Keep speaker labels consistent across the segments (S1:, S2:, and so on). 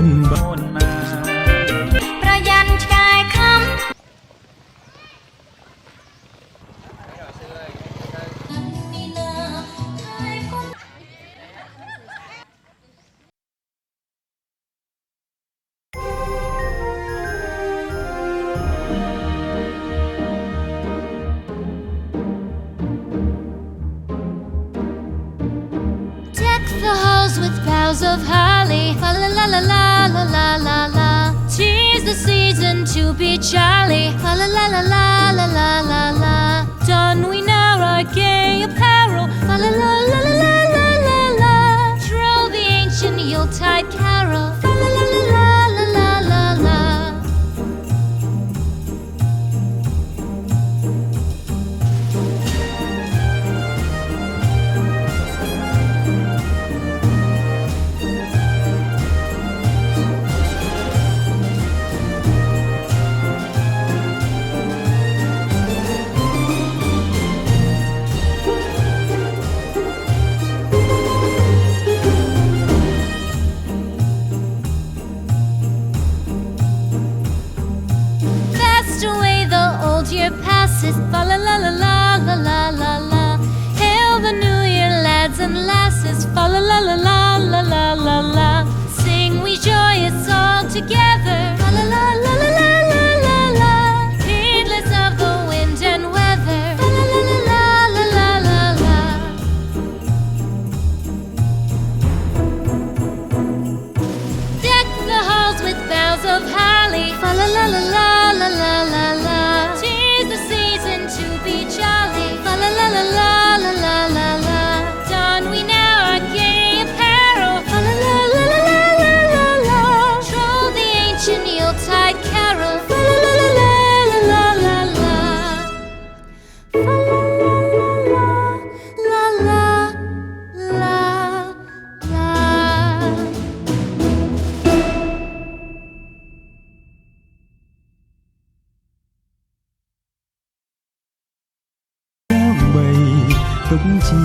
S1: មិនបនណា
S2: ប្រយ័ត្នឆ្កែខំThe halls with boughs of holly, fa la la la la la la la la. 'Tis the season to be jolly, fa la la la la la la la la. Don we now our gay apparel, fa la la la la la la la la. Troll the ancient Yuletide carol, fa la la la la la la la la. Year passes, fa la la la la la la la la. Hail the new year, lads and lasses, fa la la la la la la la la. Sing we joyous all together, fa la la la la la la la la. Heedless of the wind and weather, fa la la la la la la la la. Deck the halls with boughs of holly, fa la la la la la la la la. To be jolly, fa la la la la la la la la. Don we now our gay apparel, fa la la la la la la la la. Troll the ancient Yuletide carol, fa la la la la la la la. Fa la la la la la la.
S1: ទុកជា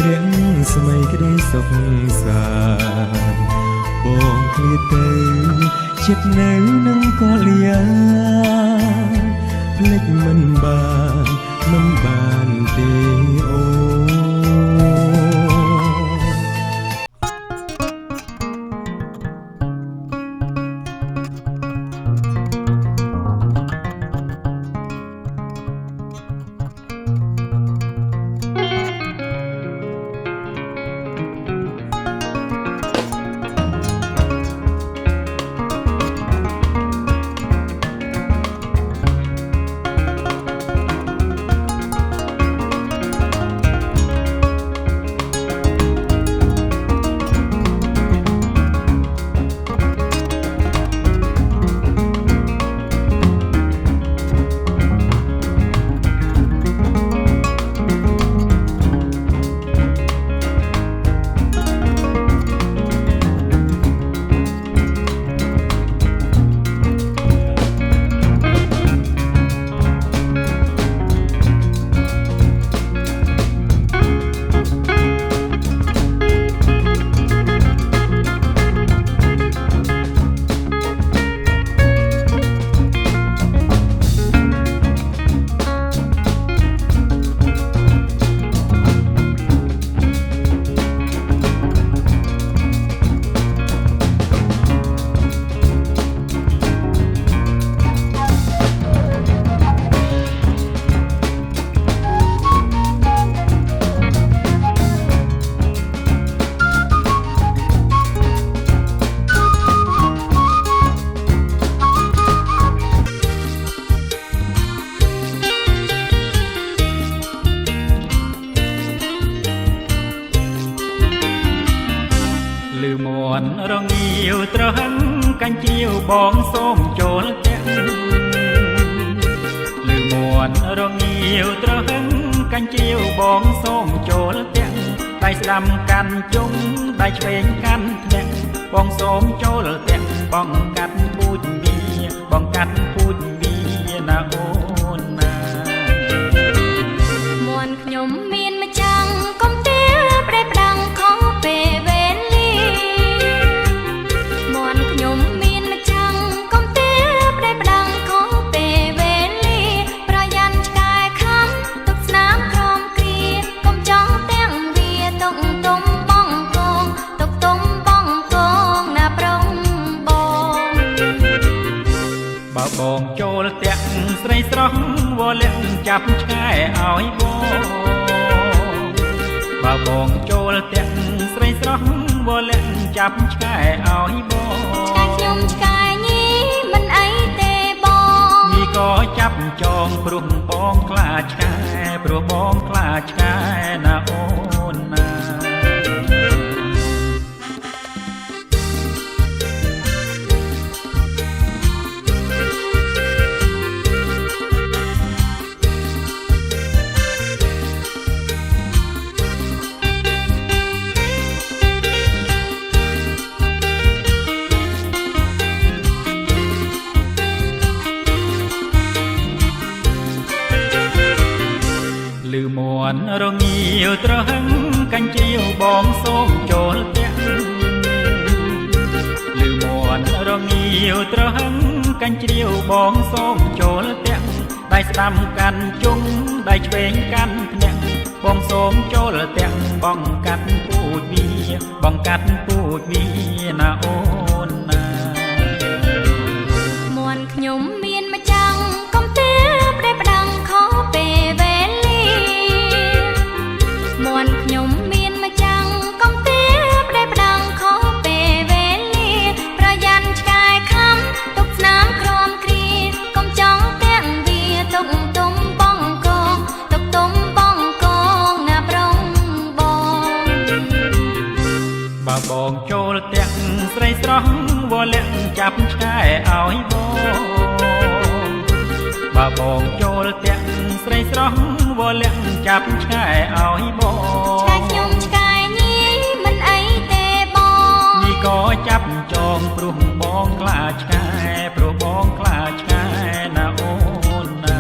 S1: រាំងស្មីក្តីសុខសាន្តបងឃ្លាតទៅចិត្តនៅនឹងកលយាភ្លេចមិនបានទេអូ ត្រហឹងកាញ់ជាវបងសូមចូលទាំងលឺមួនរងាវត្រហឹងកាញ់ជាវបងសូមចូលទាំងដៃស្ដាំកាន់ជុំដៃឆ្វេងកាន់ធ្នាក់បងសូមចូលទាំងបងកាត់ពូជវាបងកាត់ពូជវាណាអូនណាមួនខ្ញុំមានម្ចាំងកុំទាប្រេះផ្ដាំងខុសពេលវេលាមួនខ្ញុំ វល់លាក់ចាប់ឆ្កែឲ្យបងចូលទាំងស្រីស្រស់វល់លាក់ចាប់ឆ្កែឲ្យបង
S2: ឆ្កែខ្ញុំឆ្កែញីមិនអីទេបង
S1: ញីក៏ចាប់ចងព្រោះបងខ្លាចឆ្កែព្រោះបងខ្លាចឆ្កែណាអូនណាលឺមួនរងាវត្រហឹងកាញ់ជ្រាវបងសូមចូលទាំងលឺមួនរងាវត្រហឹងកាញ់ជ្រាវបងសូមចូលទាំងដៃស្ដាំកាន់ជុំដៃឆ្វេងកាន់ភ្នាក់បងសូមចូលទាំងបងកាត់ពូជវាបងកាត់ពូជវាណាអូនណា
S2: មួនខ្ញុំមានមកចាំងកុំទេប្រេផ្ដាំងខុសពេលវេលាមួនខ្ញុំមានមកចាំងកុំទេប្រេផ្ដាំងខុសពេលវេលាប្រយ័ត្នឆ្កែខំទុកស្នាមក្រំគ្រាកុំចង់ទាំងវាទុកទុំបងកងទុកទុំបងកងណាប្រុង
S1: បើបងចូលទាំងស្រីស្រស់វល់លាក់ចាប់ឆ្កែឲ្យបើបងចូលទាំងស្រីស្រស់វល់លាក់ចាប់ឆ្កែឲ្យបង
S2: ឆ្កែខ្ញុំឆ្កែញីមិនអីទេបង
S1: ញីក៏ចាប់ចងព្រោះបងខ្លាចឆ្កែព្រោះបងខ្លាចឆ្កែណាអូនណា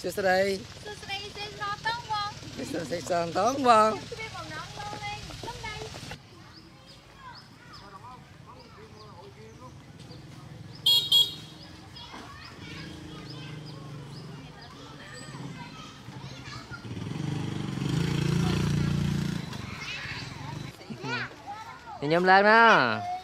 S3: សួស្តី
S2: សួស្តីសេស្រតងបង
S3: សួស្តីសងតងបង
S2: ជួយបំណងលោលេងសំដៃ
S3: ខ្ញុំឡើងណា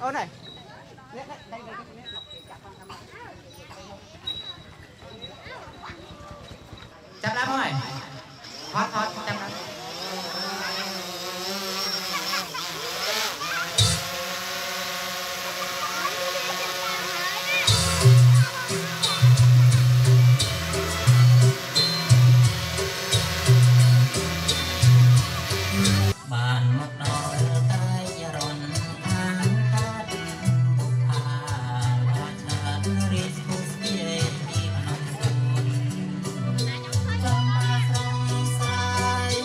S3: អូនnày
S4: chắp đáp thôi thoát thoát chắp đáp bàn một đôi tay rộn tháng cát và thật rít hút về đi nông thôn trong ba sông say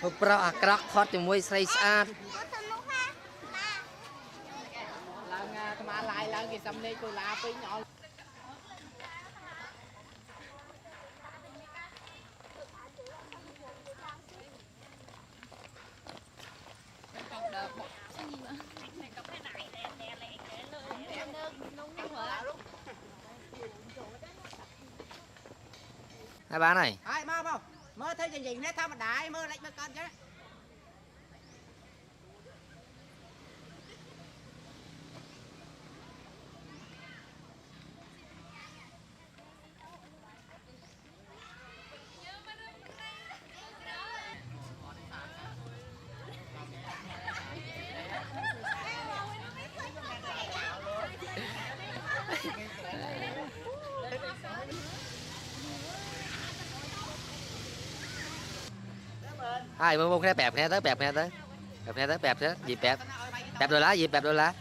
S3: Hộp pro à cọ thoát cho môi say sát. Hai bán này.
S5: Ai mau mau. Mơ thấy gì nè thao mà đại mơ lại mơ con chứ.
S3: Ai mua cái bẹp nè tới bẹp nè tới bẹp nè tới bẹp thế dịp bẹp bẹp đôi lá dịp bẹp đôi lá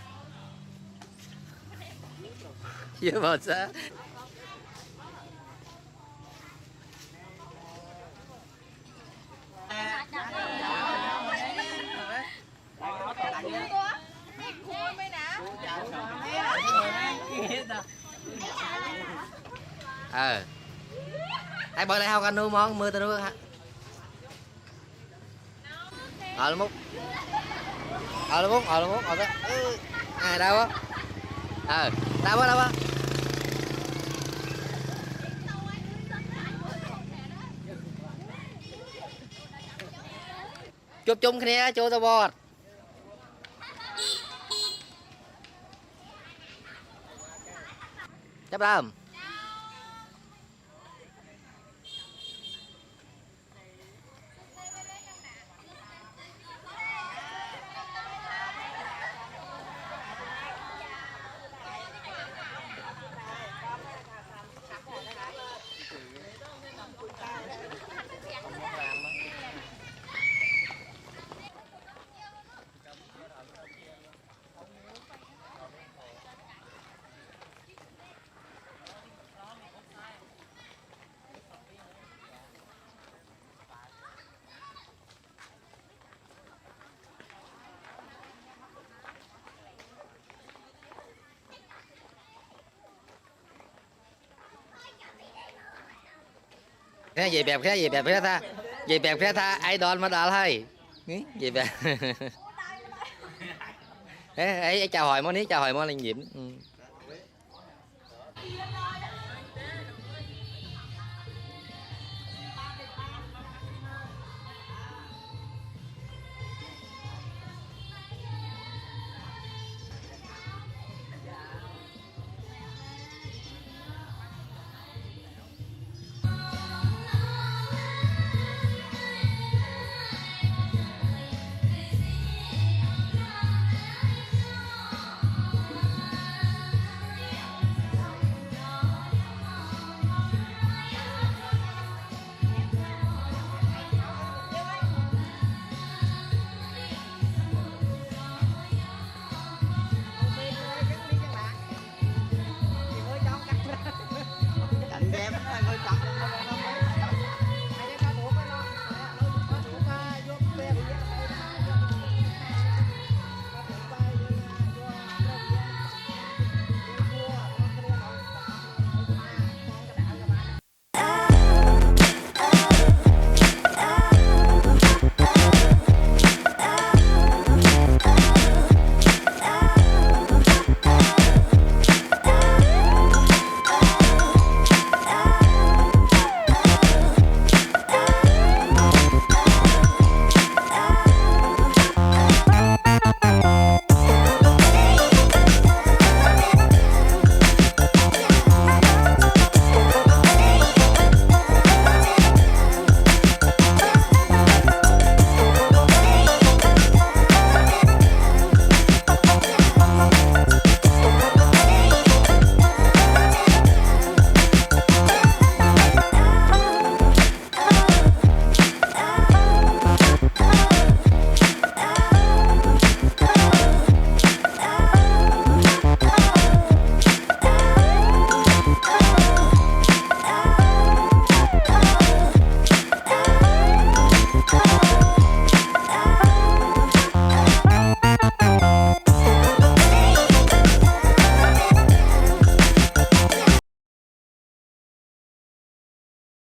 S3: chưa bao giờ ai bơi lại hao canh nuôi món mưa tao nuôi hả ở múc ở múc ở đó đâu á đâu á chụp chung kia cho tao bọt chấp đâm cái gì bẹp cái gì bẹp cái ta gì bẹp cái ta idol mà đào hay gì bẹp ấy chào hỏi món ní chào hỏi món linh diễm.